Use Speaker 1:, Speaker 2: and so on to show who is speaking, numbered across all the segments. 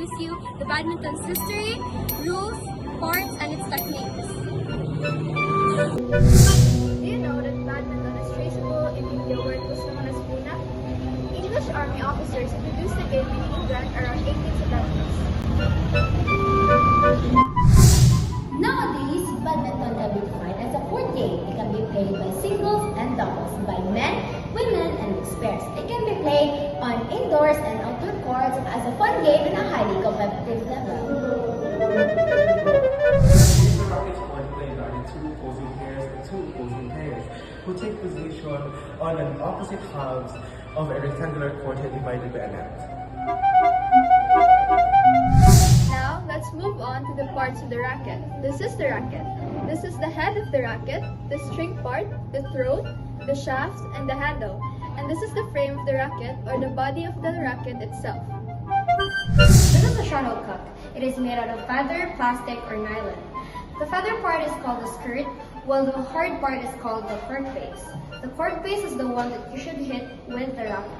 Speaker 1: introduce you the badminton's history, rules, parts, and its techniques.
Speaker 2: Do you know that badminton is traceable in India where it was known as Pune? English army officers introduced the game in England around 1870s.
Speaker 3: Nowadays, badminton can be defined as a court game. It can be played by singles and doubles, by men, women, and mixed pairs. It can be played on indoors and outdoor courts as a fun game in a highly competitive level.
Speaker 4: The rackets are played by two opposing pairs and two opposing players who take position on an opposite halves of a rectangular court divided by a net.
Speaker 2: Now, let's move on to the parts of the racket. This is the racket. This is the head of the racket, the string part, the throat, the shaft, and the handle. And this is the frame of the racket or the body of the racket itself.
Speaker 3: This is a shuttlecock. It is made out of feather, plastic, or nylon. The feather part is called the skirt, while the hard part is called the cork base. The cork base is the one that you should hit with the racket.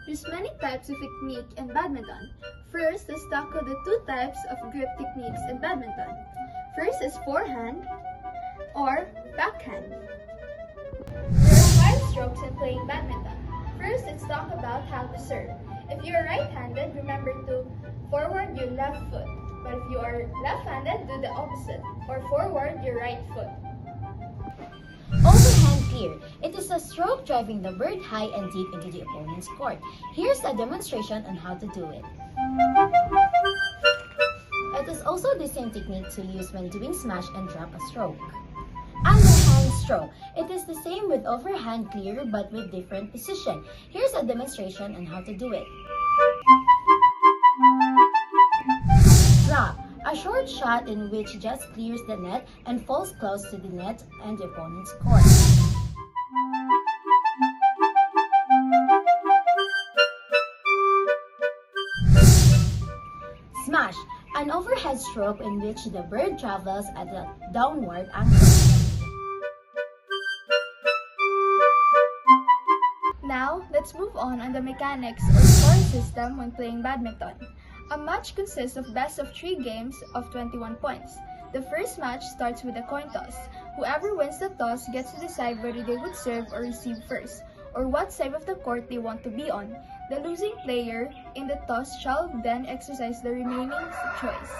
Speaker 2: There's many types of technique in badminton. First, let's tackle the two types of grip techniques in badminton. First is forehand or backhand. There are 5 strokes in playing badminton. First, let's talk about how to serve. If you are right-handed, remember to forward your left foot. But if you are left-handed, do the opposite, or forward your right foot.
Speaker 3: Overhand clear. It is a stroke driving the bird high and deep into the opponent's court. Here's a demonstration on how to do it. It is also the same technique to use when doing smash and drop a stroke. Underhand stroke. It is the same with overhand clear but with different position. Here's a demonstration on how to do it. Drop. A short shot in which just clears the net and falls close to the net and the opponent's court. Smash. An overhead stroke in which the bird travels at a downward angle.
Speaker 2: Now, let's move on the mechanics or scoring system when playing badminton. A match consists of best of 3 games of 21 points. The first match starts with a coin toss. Whoever wins the toss gets to decide whether they would serve or receive first, or what side of the court they want to be on. The losing player in the toss shall then exercise the remaining choice.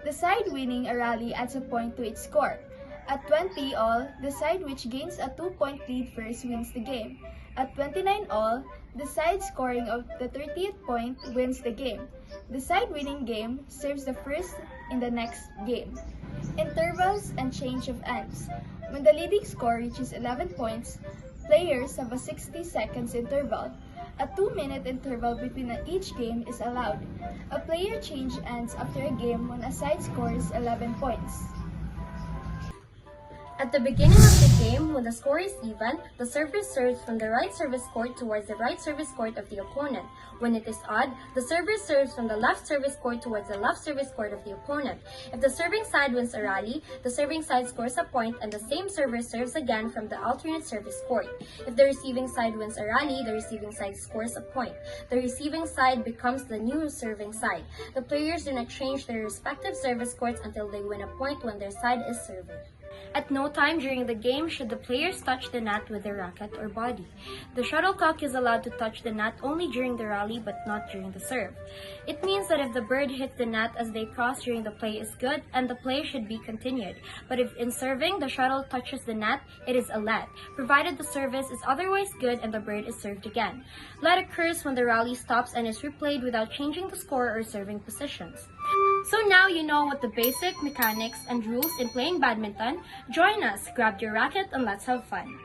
Speaker 2: The side winning a rally adds a point to its score. At 20 all, the side which gains a 2-point lead first wins the game. At 29 all, the side scoring of the 30th point wins the game. The side winning game serves the first in the next game. Intervals and change of ends. When the leading score reaches 11 points, players have a 60 seconds interval. A 2-minute interval between each game is allowed. A player change ends after a game when a side scores 11 points.
Speaker 3: At the beginning of the game, when the score is even, the server serves from the right service court towards the right service court of the opponent. When it is odd, the server serves from the left service court towards the left service court of the opponent. If the serving side wins a rally, the serving side scores a point and the same server serves again from the alternate service court. If the receiving side wins a rally, the receiving side scores a point. The receiving side becomes the new serving side. The players do not change their respective service courts until they win a point when their side is serving. At no time during the game should the players touch the net with their racket or body. The shuttlecock is allowed to touch the net only during the rally but not during the serve. It means that if the bird hits the net as they cross during the play is good and the play should be continued. But if in serving the shuttle touches the net, it is a let, provided the service is otherwise good and the bird is served again. Let occurs when the rally stops and is replayed without changing the score or serving positions. So now you know what the basic mechanics and rules in playing badminton. Join us, grab your racket, and let's have fun.